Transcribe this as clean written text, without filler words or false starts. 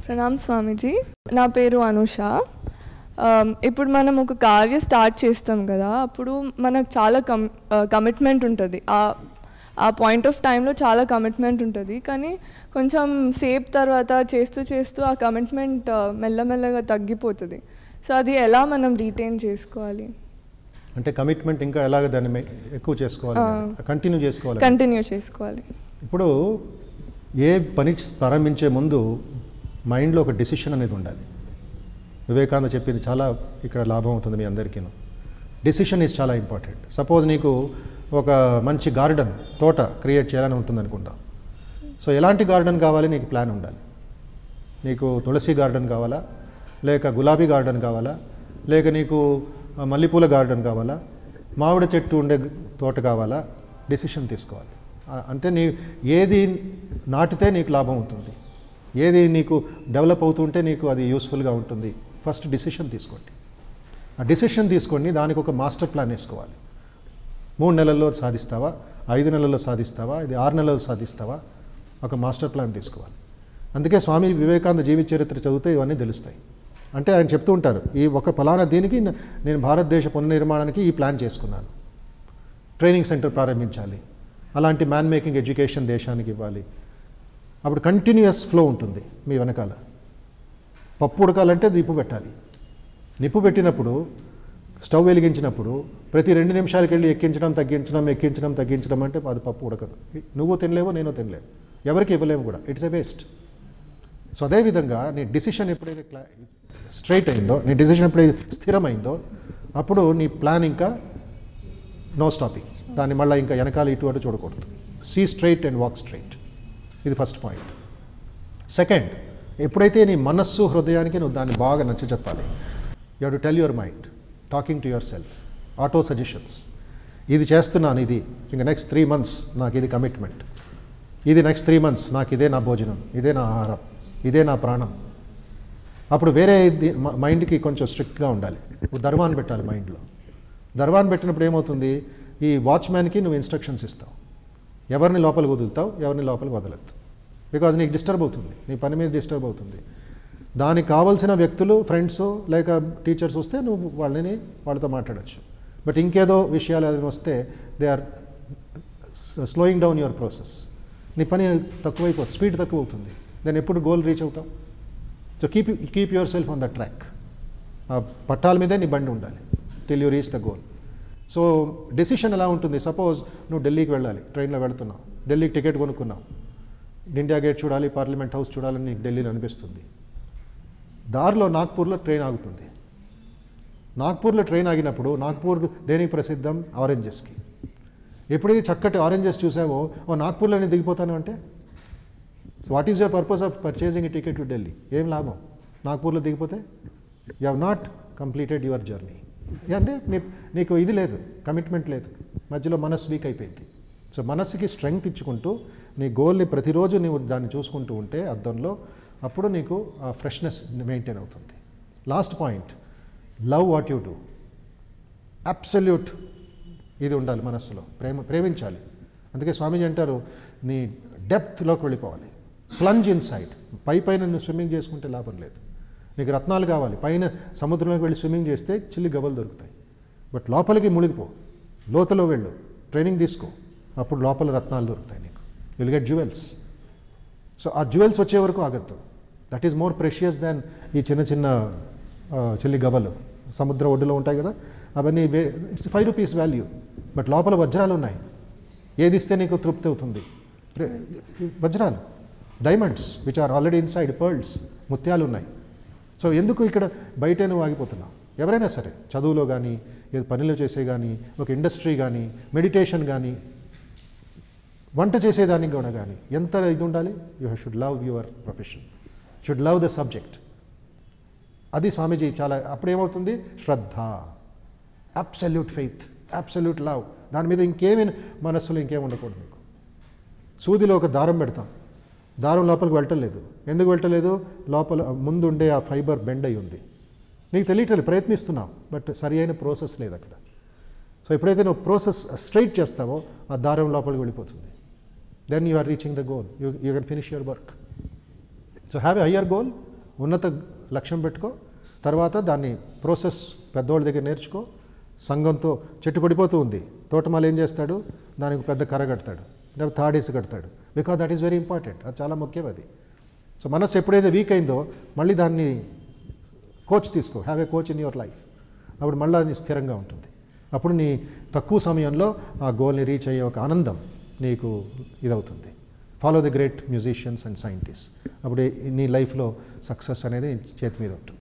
ప్రణామ్ స్వామీజీ, నా పేరు అనుష. ఇప్పుడు మనం ఒక కార్య స్టార్ట్ చేస్తాం కదా, అప్పుడు మనకు చాలా కమిట్మెంట్ ఉంటుంది. ఆ పాయింట్ ఆఫ్ టైంలో చాలా కమిట్మెంట్ ఉంటుంది. కానీ కొంచెం సేపు తర్వాత చేస్తూ ఆ కమిట్మెంట్ మెల్లమెల్లగా తగ్గిపోతుంది. సో అది ఎలా మనం రీటైన్ చేసుకోవాలి? అంటే కమిట్మెంట్ ఇంకా ఎలాగ దాన్ని ఎక్కువ చేసుకోవాలి, కంటిన్యూ చేసుకోవాలి. ఇప్పుడు ఏ పని ప్రారంభించే ముందు మైండ్లో ఒక డిసిషన్ అనేది ఉండాలి. వివేకానంద చెప్పింది చాలా ఇక్కడ లాభం అవుతుంది మీ అందరికీ. డిసిషన్ ఈజ్ చాలా ఇంపార్టెంట్. సపోజ్ నీకు ఒక మంచి గార్డెన్ తోట క్రియేట్ చేయాలని ఉంటుంది అనుకుంటాం. సో ఎలాంటి గార్డెన్ కావాలి, నీకు ప్లాన్ ఉండాలి. నీకు తులసి గార్డెన్ కావాలా, లేక గులాబీ గార్డెన్ కావాలా, లేక నీకు మల్లెపూల గార్డెన్ కావాలా, మామిడి చెట్టు ఉండే తోట కావాలా, డిసిషన్ తీసుకోవాలి. అంటే ఏది నాటితే నీకు లాభం అవుతుంది, ఏది నీకు డెవలప్ అవుతుంటే నీకు అది యూస్ఫుల్గా ఉంటుంది, ఫస్ట్ డిసిషన్ తీసుకోండి. ఆ డిసిషన్ తీసుకొని దానికి ఒక మాస్టర్ ప్లాన్ వేసుకోవాలి. 3 నెలల్లో సాధిస్తావా, 5 నెలల్లో సాధిస్తావా, ఇది 6 నెలల్లో సాధిస్తావా, ఒక మాస్టర్ ప్లాన్ తీసుకోవాలి. అందుకే స్వామి వివేకానంద జీవిత చరిత్ర చదివితే ఇవన్నీ తెలుస్తాయి. అంటే ఆయన చెప్తూ ఉంటారు, ఈ ఒక ఫలానా దీనికి నేను భారతదేశ పునర్నిర్మాణానికి ఈ ప్లాన్ చేసుకున్నాను, ట్రైనింగ్ సెంటర్ ప్రారంభించాలి, అలాంటి మ్యాన్ మేకింగ్ ఎడ్యుకేషన్ దేశానికి ఇవ్వాలి. అప్పుడు కంటిన్యూయస్ ఫ్లో ఉంటుంది మీ వెనకాల. పప్పు ఉడకాలంటే నిప్పు పెట్టాలి. నిప్పు పెట్టినప్పుడు, స్టవ్ వెలిగించినప్పుడు ప్రతి 2 నిమిషాలకి వెళ్ళి ఎక్కించడం తగ్గించడం అంటే అది పప్పు ఉడకదు. నువ్వు తినలేవు, నేను తినలేవు, ఎవరికి ఇవ్వలేము కూడా. It's a waste. సో అదేవిధంగా నీ డిసిషన్ ఎప్పుడైతే స్ట్రైట్ అయిందో, నీ డిసిషన్ ఎప్పుడైతే స్థిరమైందో, అప్పుడు నీ ప్లాన్ ఇంకా నో స్టాపింగ్. దాన్ని మళ్ళీ ఇంకా వెనకాల ఇటు అటు చూడకూడదు. See straight and walk straight. ఇది ఫస్ట్ పాయింట్. సెకండ్, ఎప్పుడైతే నీ మనస్సు హృదయానికి నువ్వు దాన్ని బాగా నచ్చ చెప్పాలి. You have to tell your mind, talking to yourself, auto suggestions. ఇది చేస్తున్నాను, ఇది ఇంకా నెక్స్ట్ 3 months నాకు ఇది కమిట్మెంట్, ఇది నెక్స్ట్ 3 months నాకు ఇదే నా భోజనం, ఇదే నా ఆహారం, ఇదే నా ప్రాణం. అప్పుడు వేరే మైండ్కి కొంచెం స్ట్రిక్ట్గా ఉండాలి. ఇప్పుడు దర్వాన్ పెట్టాలి మైండ్లో. దర్వాన్ పెట్టినప్పుడు ఏమవుతుంది, ఈ వాచ్మ్యాన్కి నువ్వు ఇన్స్ట్రక్షన్స్ ఇస్తావు, ఎవరిని లోపలికి వదులుతావు, ఎవరిని లోపలికి వదలద్దు. బికాజ్ నీకు డిస్టర్బ్ అవుతుంది, నీ పని మీద డిస్టర్బ్ అవుతుంది. దానికి కావాల్సిన వ్యక్తులు, ఫ్రెండ్స్ లేక టీచర్స్ వస్తే నువ్వు వాళ్ళతో మాట్లాడచ్చు. బట్ ఇంకేదో విషయాలు ఏదైనా వస్తే they are slowing down your process. నీ పని తక్కువైపోతుంది, స్పీడ్ తక్కువ అవుతుంది. దాన్ని ఎప్పుడు గోల్ రీచ్ అవుతావు. So keep yourself on the track. ఆ పట్టాల మీదే నీ బండి ఉండాలి till you reach the goal. So decision ఎలా ఉంటుంది, సపోజ్ నువ్వు ఢిల్లీకి వెళ్ళాలి, ట్రైన్లో వెళుతున్నావు, ఢిల్లీకి టికెట్ కొనుక్కున్నావు, ఇండియా గేట్ చూడాలి, పార్లమెంట్ హౌస్ చూడాలని నీకు ఢిల్లీలో అనిపిస్తుంది. దారిలో నాగ్పూర్లో ట్రైన్ ఆగుతుంది. నాగ్పూర్లో ట్రైన్ ఆగినప్పుడు, నాగ్పూర్ దేనికి ప్రసిద్ధం, ఆరెంజెస్కి. ఎప్పుడైతే చక్కటి ఆరెంజెస్ చూసావో, నాగ్పూర్లో నేను దిగిపోతాను అంటే, so what is your purpose of purchasing a ticket to Delhi? ఏం లాభం నాగ్పూర్లో దిగిపోతే? You have not completed your journey. అంటే నీకు ఇది లేదు, కమిట్మెంట్ లేదు, మధ్యలో మనసు వీక్ అయిపోయింది. సో మనసుకి స్ట్రెంగ్త్ ఇచ్చుకుంటూ నీ గోల్ని ప్రతిరోజు నీవు దాన్ని చూసుకుంటూ ఉంటే అద్దంలో, అప్పుడు నీకు ఆ ఫ్రెష్నెస్ మెయింటైన్ అవుతుంది. Last point, love what you do. Absolute ఇది ఉండాలి మనస్సులో, ప్రేమించాలి. అందుకే స్వామీజీ అంటారు, నీ డెప్త్లోకి వెళ్ళిపోవాలి, ప్లంజ్ ఇన్సైడ్. పైన నువ్వు స్విమ్మింగ్ చేసుకుంటే లాభం లేదు. నీకు రత్నాలు కావాలి, పైన సముద్రంలోకి వెళ్ళి స్విమ్మింగ్ చేస్తే చిల్లి గవ్వలు దొరుకుతాయి. బట్ లోపలికి మునిగిపో, లోతులో వెళ్ళు, ట్రైనింగ్ తీసుకో, అప్పుడు లోపల రత్నాలు దొరుకుతాయి నీకు. Will get jewels. సో ఆ జ్యువెల్స్ వచ్చే వరకు ఆగద్దు. దట్ ఈస్ మోర్ ప్రెషియస్ దాన్ ఈ చిన్న చిల్లి గవ్వలు సముద్ర ఒడ్డులో ఉంటాయి కదా, అవన్నీ ఇట్స్ 5 rupees వాల్యూ, బట్ లోపల వజ్రాలు ఉన్నాయి. ఏది ఇస్తే నీకు తృప్తి అవుతుంది? వజ్రాలు, diamonds which are already inside, pearls, ముత్యాలు ఉన్నాయి. సో ఎందుకు ఇక్కడ బయటే నువ్వు ఆగిపోతున్నావు? ఎవరైనా సరే, చదువులో కానీ, ఏదో పనులు చేసే కానీ, ఒక ఇండస్ట్రీ కానీ, మెడిటేషన్ కానీ, వంట చేసేదానికి కూడా కానీ ఎంత ఇది ఉండాలి? You should love your profession, should love the subject. అది స్వామీజీ చాలా. అప్పుడేమవుతుంది? శ్రద్ధ, అబ్సల్యూట్ ఫెయిత్, అబ్సల్యూట్ లవ్. దాని మీద ఇంకేమైనా మనస్సులో ఇంకేం ఉండకూడదు నీకు. సూదిలో ఒక దారం పెడతాం, దారం లోపలికి వెళ్ళటలేదు. ఎందుకు వెళ్ళటలేదు? లోపల ముందుండే ఆ ఫైబర్ బెండ్ అయి ఉంది. నీకు తెలియట్లేదు, ప్రయత్నిస్తున్నావు, బట్ సరి అయిన ప్రాసెస్ లేదు అక్కడ. సో ఎప్పుడైతే నువ్వు ప్రాసెస్ స్ట్రైట్ చేస్తావో, ఆ దారం లోపలికి వెళ్ళిపోతుంది. Then you are reaching the goal, you can finish your work. So have a higher goal ఉన్నత లక్ష్యం పెట్టుకో, తర్వాత దాన్ని ప్రాసెస్ పెద్దవాళ్ళ దగ్గర నేర్చుకో. సంఘంతో చెట్టు పడిపోతూ ఉంది, తోటమాల ఏం చేస్తాడు, దానికి పెద్ద కర్ర కడతాడు, లేకపోతే తాడేసి కడతాడు, because that is very important. అది చాలా ముఖ్యం అది. సో మనసు ఎప్పుడైతే వీక్ అయిందో మళ్ళీ దాన్ని కోచ్ తీసుకో, have a coach in your life. అప్పుడు మళ్ళీ అది స్థిరంగా ఉంటుంది. అప్పుడు నీ తక్కువ సమయంలో ఆ గోల్ని రీచ్ అయ్యే ఒక ఆనందం నీకు ఇదవుతుంది. Follow the great musicians and scientist. అప్పుడు నీ లైఫ్లో సక్సెస్ అనేది చేతి మీద ఉంటుంది.